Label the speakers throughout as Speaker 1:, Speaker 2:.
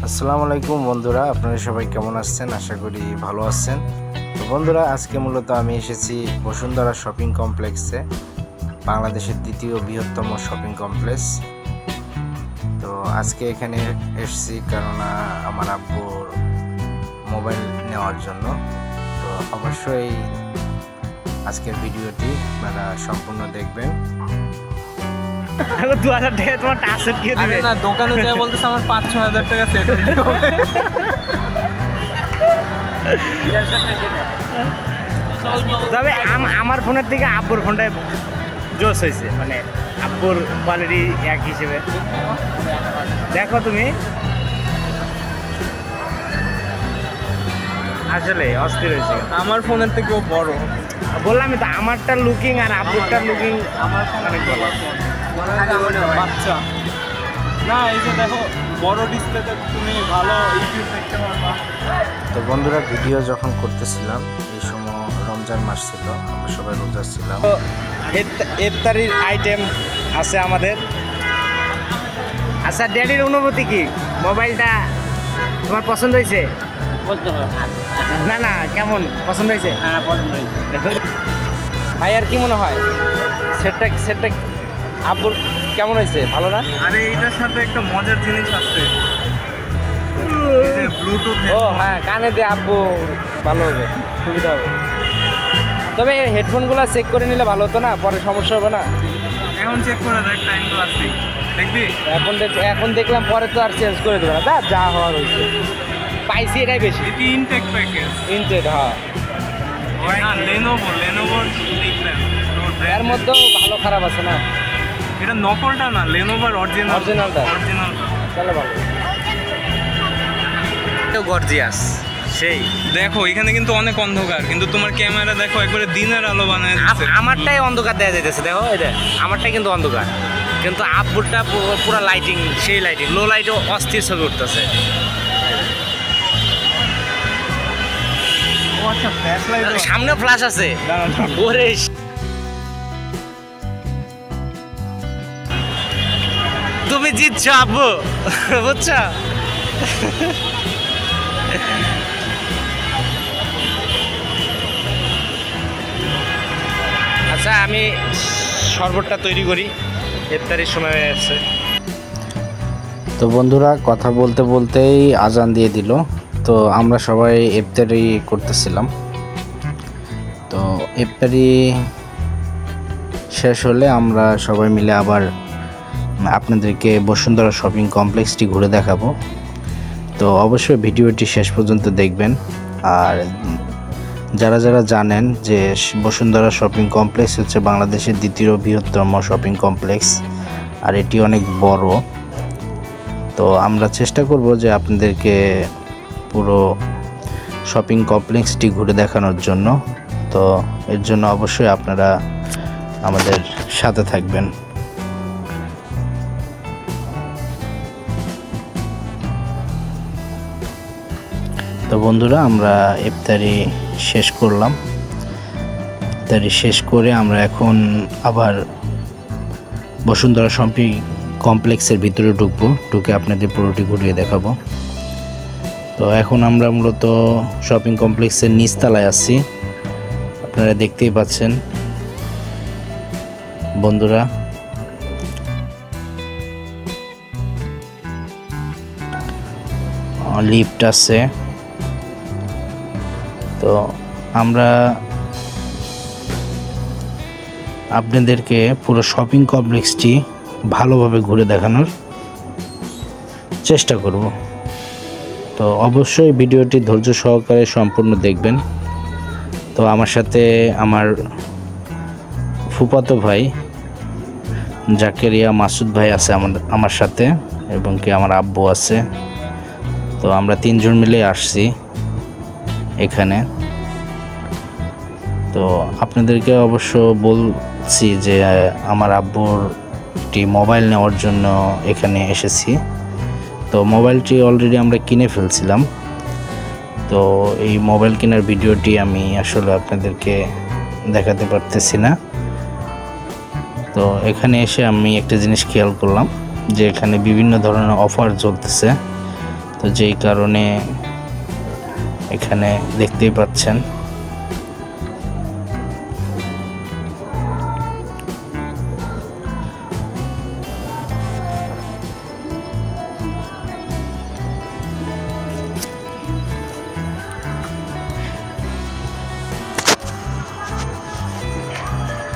Speaker 1: আসসালামু আলাইকুম বন্ধুরা, আপনারা সবাই কেমন আছেন? আশা করি ভালো আছেন। তো বন্ধুরা, আজকে মূলত আমি এসেছি বসুন্ধরা শপিং কমপ্লেক্সে, বাংলাদেশের দ্বিতীয় বৃহত্তম শপিং কমপ্লেক্স। তো আজকে এখানে এসেছি কারণ আমার আব্বুর মোবাইল নেওয়ার জন্য। তো অবশ্যই আজকের ভিডিওটি আপনারা সম্পূর্ণ দেখবেন।
Speaker 2: 2000 টাকা তোমার টাচের কি দিবে
Speaker 3: না, দোকানে যা বলতেছে আমার 5-6 হাজার টাকা সেট দিতে হবে।
Speaker 2: তবে আমার ফোনের থেকে আব্বুর ফোনটা জোস হয়েছে, মানে আব্বুর কোয়ালিটি এক হিসেবে দেখো তুমি, আসলে অস্থির হয়েছে।
Speaker 3: আমার ফোনের থেকেও বড়,
Speaker 2: বললামই তো, আমারটা লুকিং আর আব্বুরটার লুকিং
Speaker 3: আমার
Speaker 2: অনেক বড়।
Speaker 3: বাচ্চা না, এই যে দেখো বড় ডিসপ্লেতে তুমি ভালো ইউটিউব দেখতে পারবা।
Speaker 1: তো বন্ধুরা, ভিডিও যখন করতেছিলাম এই সময় রমজান মাস ছিল, আমরা সবাই রোজা ছিলাম।
Speaker 2: তো ইফতারির আইটেম আছে আমাদের। আচ্ছা, ড্যাডির অনুভূতি কি? মোবাইলটা তোমার পছন্দ হয়েছে? না না, কেমন পছন্দ হয়েছে?
Speaker 3: হ্যাঁ, পছন্দ হয়েছে।
Speaker 2: ভাই, আর কি মনে হয় সেটটা আব্বুর কেমন হয়েছে? ভালো না?
Speaker 3: আরে এইটার সাথে একটা মজার জিনিস আছে, ব্লুটুথ।
Speaker 2: ও হ্যাঁ, কানে দিয়ে আব্বু ভালো হবে, সুবিধা হবে। তবে হেডফোনগুলো চেক করে নিলে ভালো হতো না, পরে সমস্যা হবে না।
Speaker 3: এখন চেক করে দেখ, টাইম তো আছে, দেখবি?
Speaker 2: এখন দেখলাম, পরে তো আর চেঞ্জ করে দেবে না, যা হওয়ার হয়েছে। পাইছি এটাই বেশি।
Speaker 3: এটি ইনটেক প্যাকেজ,
Speaker 2: ইনটেড, হ্যাঁ।
Speaker 3: না লেনোভোর দেখলেন
Speaker 2: এর মধ্যেও ভালো খারাপ আছে না?
Speaker 3: এটা নকলটা না, লেনোভোর
Speaker 2: অরিজিনালটা। তাহলে ভালো। গর্জিয়াস সেই।
Speaker 3: দেখো এখানে কিন্তু অনেক অন্ধকার, কিন্তু তোমার ক্যামেরা দেখো একবারে দিনের আলো বানায় দিচ্ছে।
Speaker 2: আমারটাই অন্ধকার দেয়া যাইতেছে, দেখো এটা আমারটাই কিন্তু অন্ধকার, কিন্তু আব্বুরটা পুরো লাইটিং, সেই লাইটিং, লো লাইটও অস্থির ছবি উঠতেছে।
Speaker 3: ও আচ্ছা, ফ্ল্যাশ লাইট
Speaker 2: সামনে ফ্ল্যাশ আছে। ওরে তুমি জিতছো আব্বু, বুঝছো? আচ্ছা, আমি শরবতটা তৈরি করি, ইফতারির সময় হয়ে আসছে।
Speaker 1: তো বন্ধুরা, কথা বলতে বলতেই আজান দিয়ে দিল। তো আমরা সবাই ইফতারি করতেছিলাম। তো ইফতারি শেষ হলে আমরা সবাই মিলে আবার আপনাদেরকে বসুন্ধরা শপিং কমপ্লেক্সটি ঘুরে দেখাবো। তো অবশ্যই ভিডিওটি শেষ পর্যন্ত দেখবেন। আর যারা যারা জানেন যে বসুন্ধরা শপিং কমপ্লেক্স হচ্ছে বাংলাদেশের দ্বিতীয় বৃহত্তম শপিং কমপ্লেক্স, আর এটি অনেক বড়। তো আমরা চেষ্টা করব যে আপনাদেরকে পুরো শপিং কমপ্লেক্সটি ঘুরে দেখানোর জন্য। তো এর জন্য অবশ্যই আপনারা আমাদের সাথে থাকবেন। তো বন্ধুরা, আমরা ইফতারি শেষ করলাম। ইফতারি শেষ করে আমরা এখন আবার বসুন্ধরা শপিং কমপ্লেক্সের ভিতরে ঢুকে আপনাদের পুরোটি ঘুরিয়ে দেখাবো। তো এখন আমরা মূলত শপিং কমপ্লেক্সের নিচতলায় আছি, আপনারা দেখতেই পাচ্ছেন বন্ধুরা। লিফট আছে। তো আমরা আপনাদেরকে পুরো শপিং কমপ্লেক্সটি ভালোভাবে ঘুরে দেখানোর চেষ্টা করব। তো অবশ্যই ভিডিওটি ধৈর্য সহকারে সম্পূর্ণ দেখবেন। তো আমার সাথে আমার ফুফাতো ভাই জাকেরিয়া মাসুদ ভাই আছে আমার সাথে, এবং কি আমার আব্বু আছে। তো আমরা তিনজন মিলে আসছি এখানে। তো আপনাদেরকে অবশ্য বলছি যে আমার আব্বুর একটি মোবাইল নেওয়ার জন্য এখানে এসেছি। তো মোবাইলটি অলরেডি আমরা কিনে ফেলছিলাম। তো এই মোবাইল কেনার ভিডিওটি আমি আসলে আপনাদেরকে দেখাতে পারতেছি না। তো এখানে এসে আমি একটা জিনিস খেয়াল করলাম যে এখানে বিভিন্ন ধরনের অফার চলতেছে। তো যেই কারণে এখানে দেখতেই পাচ্ছেন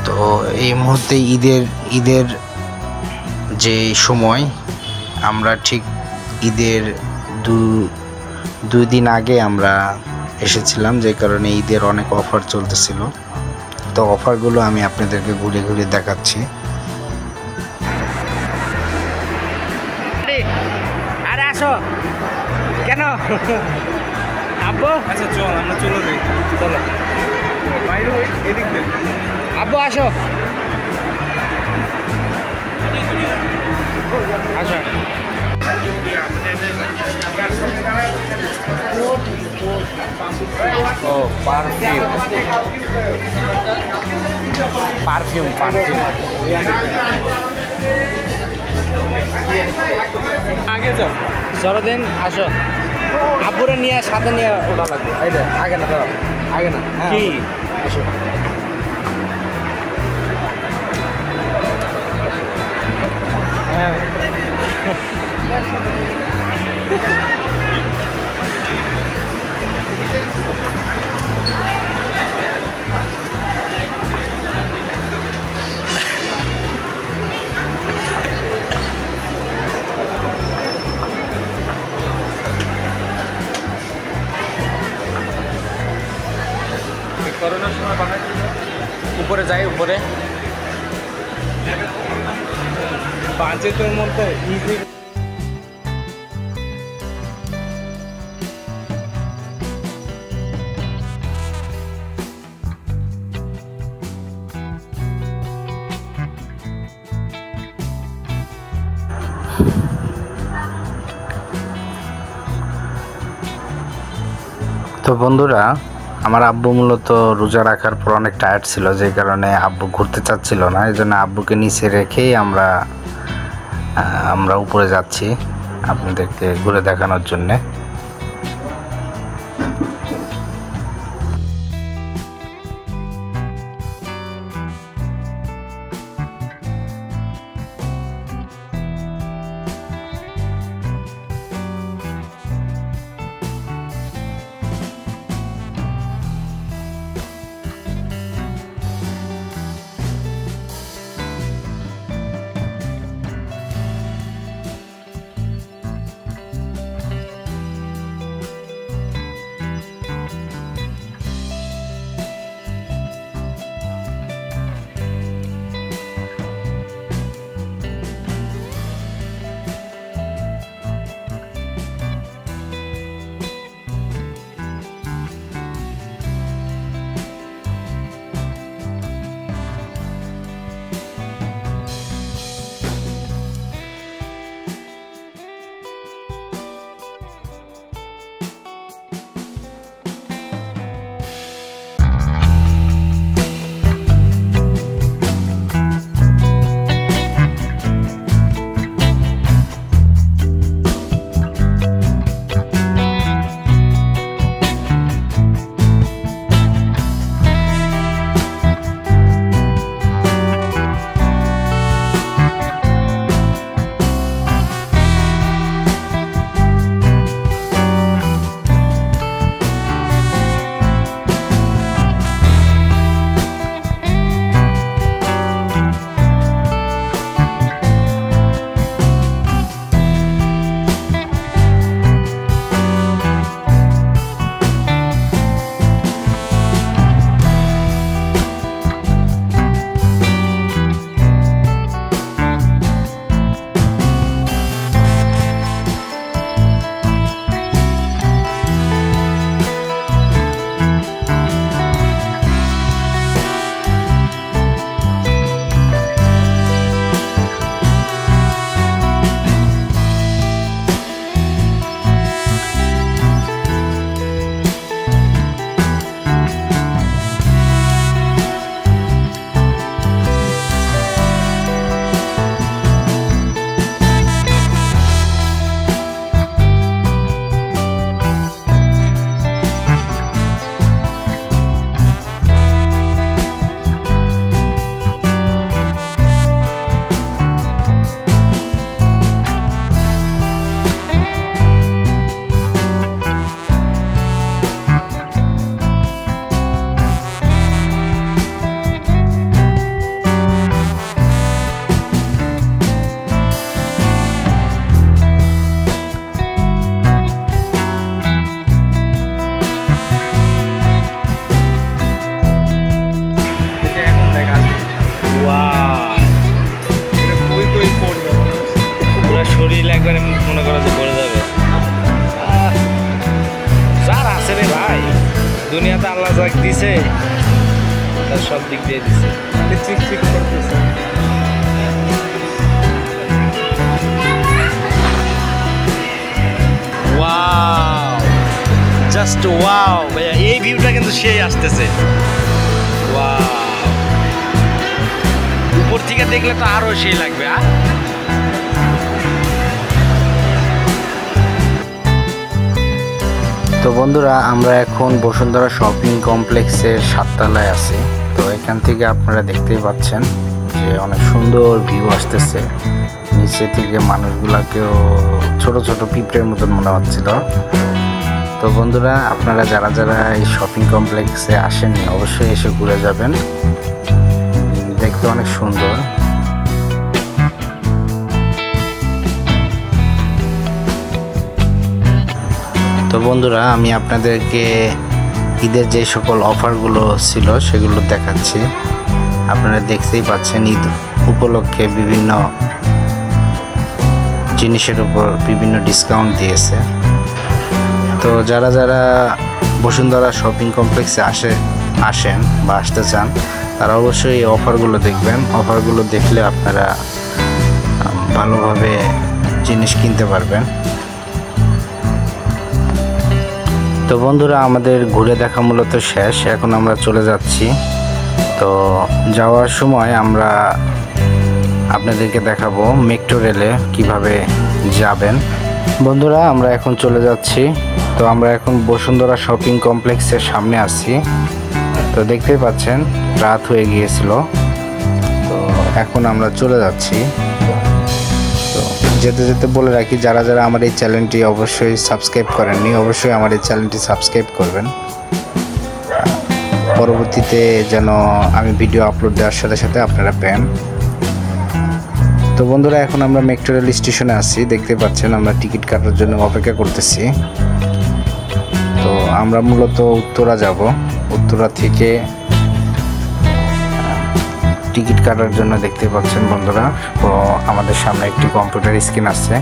Speaker 1: তো এই মুহূর্তে ঈদের যে সময় আমরা ঠিক ঈদের দুই দিন আগে আমরা এসেছিলাম, যে কারণে ঈদের অনেক অফার চলতেছিল। তো অফারগুলো আমি আপনাদেরকে ঘুরে ঘুরে দেখাচ্ছি।
Speaker 2: আরে আসো কেন আব্বু?
Speaker 3: আচ্ছা চল আমরা চলে যাই,
Speaker 2: চলো
Speaker 3: বাইরে ওই এদিক দিয়ে।
Speaker 2: আব্বু আসো আসো। ও পারফিউম পারফিউম পারফিউম
Speaker 3: আগে যাও।
Speaker 2: জরদিন আসো, আব্বুরে নিয়ে সাথে নিয়ে ওঠা লাগবে। এই যে আগে না দাঁড়াও, আগে না কি আসো। হ্যাঁ
Speaker 3: করোনার সময় বানাইছিল।
Speaker 2: উপরে যাই, উপরে
Speaker 3: বাজেটের মধ্যে ইজি।
Speaker 1: তো বন্ধুরা, আমার আব্বু মূলত রোজা রাখার পর অনেক টায়ার্ড ছিল, যে কারণে আব্বু ঘুরতে চাচ্ছিল না। এই জন্য আব্বুকে নিচে রেখেই আমরা উপরে যাচ্ছি আপনাদেরকে ঘুরে দেখানোর জন্যে।
Speaker 2: নেটওয়ার্ক দিছে, তার সব দিক দিয়ে দিছে।
Speaker 3: ঠিক ঠিক করতেছে।
Speaker 2: ওয়াও, জাস্ট ওয়াও ভাইয়া, এই ভিউটা কিন্তু সেই আসতেছে। ওয়াও, উপর থেকে দেখলে তো আরো সেই লাগবে।
Speaker 1: তো বন্ধুরা, আমরা এখন বসুন্ধরা শপিং কমপ্লেক্সের 7 তলায় আছি। তো এখান থেকে আপনারা দেখতেই পাচ্ছেন যে অনেক সুন্দর ভিউ আসতেছে। নিচে থেকে মানুষগুলাকেও ছোট ছোট পিঁপড়ের মতন মনে হচ্ছিল। তো বন্ধুরা, আপনারা যারা যারা এই শপিং কমপ্লেক্সে আসেননি অবশ্যই এসে ঘুরে যাবেন, দেখতে অনেক সুন্দর। তো বন্ধুরা, আমি আপনাদেরকে ঈদের যে সকল অফারগুলো ছিল সেগুলো দেখাচ্ছি। আপনারা দেখতেই পাচ্ছেন ঈদ উপলক্ষে বিভিন্ন জিনিসের উপর বিভিন্ন ডিসকাউন্ট দিয়েছে। তো যারা যারা বসুন্ধরা শপিং কমপ্লেক্সে আসেন বা আসতে চান তারা অবশ্যই এই অফারগুলো দেখবেন। অফারগুলো দেখলে আপনারা ভালোভাবে জিনিস কিনতে পারবেন। তো বন্ধুরা, আমাদের ঘুরে দেখা মূলত শেষ, এখন আমরা চলে যাচ্ছি। তো যাওয়ার সময় আমরা আপনাদেরকে দেখাবো মেট্রো রেলে কিভাবে যাবেন। বন্ধুরা, আমরা এখন চলে যাচ্ছি। তো আমরা এখন বসুন্ধরা শপিং কমপ্লেক্সের সামনে আছি। তো দেখতেই পাচ্ছেন রাত হয়ে গিয়েছিল। তো এখন আমরা চলে যাচ্ছি। তো যেতে যেতে বলে রাখি, যারা যারা আমার এই চ্যানেলটি অবশ্যই সাবস্ক্রাইব করেননি অবশ্যই আমার এই চ্যানেলটি সাবস্ক্রাইব করবেন, পরবর্তীতে যেন আমি ভিডিও আপলোড দেওয়ার সাথে সাথে আপনারা পেন। তো বন্ধুরা, এখন আমরা মেট্রো রেল স্টেশনে আছি। দেখতে পাচ্ছেন আমরা টিকিট কাটার জন্য অপেক্ষা করতেছি। তো আমরা মূলত উত্তরা যাব। উত্তরা থেকে টিকিট কাটার জন্য দেখতে পাচ্ছেন বন্ধুরা, তো আমাদের সামনে একটি কম্পিউটার স্ক্রিন আছে।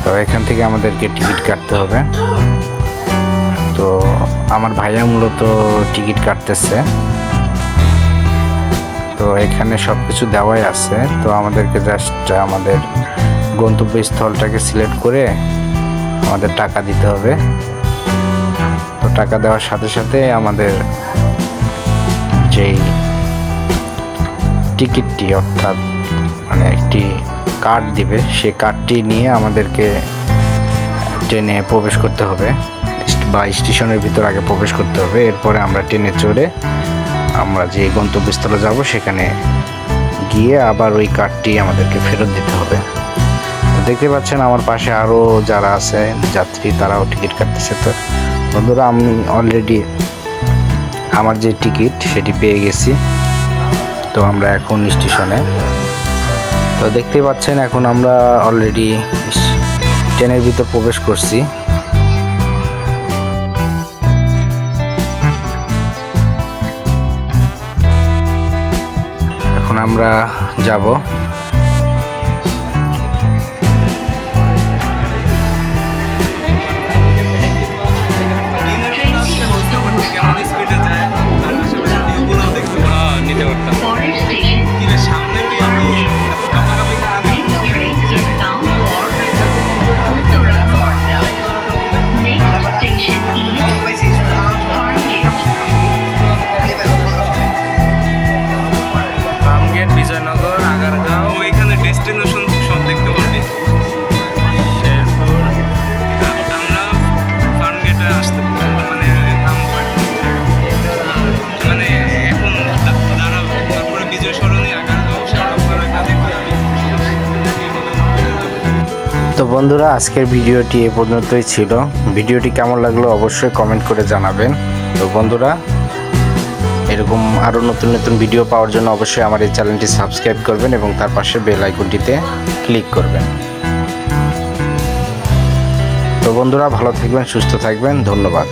Speaker 1: তো এখান থেকে আমাদেরকে টিকিট কাটতে হবে। তো আমার ভাইয়া মূলত টিকিট কাটতেছে। তো এখানে সব কিছু দেওয়াই আছে। তো আমাদেরকে জাস্ট আমাদের গন্তব্যস্থলটাকে সিলেক্ট করে আমাদের টাকা দিতে হবে। তো টাকা দেওয়ার সাথে সাথে আমাদের যেই টিকিটটি অর্থাৎ মানে একটি কার্ড দিবে, সেই কার্ডটি নিয়ে আমাদেরকে ট্রেনে প্রবেশ করতে হবে বা স্টেশনের ভিতর আগে প্রবেশ করতে হবে। এরপরে আমরা ট্রেনে চড়ে আমরা যে গন্তব্যস্থলে যাব সেখানে গিয়ে আবার ওই কার্ডটি আমাদেরকে ফেরত দিতে হবে। তো দেখতে পাচ্ছেন আমার পাশে আরও যারা আছে যাত্রী, তারাও টিকিট কাটতেছে। তো বন্ধুরা, আমি অলরেডি আমার যে টিকিট সেটি পেয়ে গেছি। তো আমরা এখন স্টেশনে। তো দেখতে পাচ্ছেন এখন আমরা অলরেডি ট্রেনের ভিতর প্রবেশ করছি। এখন আমরা যাব। তো বন্ধুরা, আজকের ভিডিওটি এ পর্যন্তই ছিল। ভিডিওটি কেমন লাগলো অবশ্যই কমেন্ট করে জানাবেন। তো বন্ধুরা, এরকম আরও নতুন নতুন ভিডিও পাওয়ার জন্য অবশ্যই আমার এই চ্যানেলটি সাবস্ক্রাইব করবেন এবং তার পাশে বেল আইকনটিতে ক্লিক করবেন। তো বন্ধুরা, ভালো থাকবেন, সুস্থ থাকবেন, ধন্যবাদ।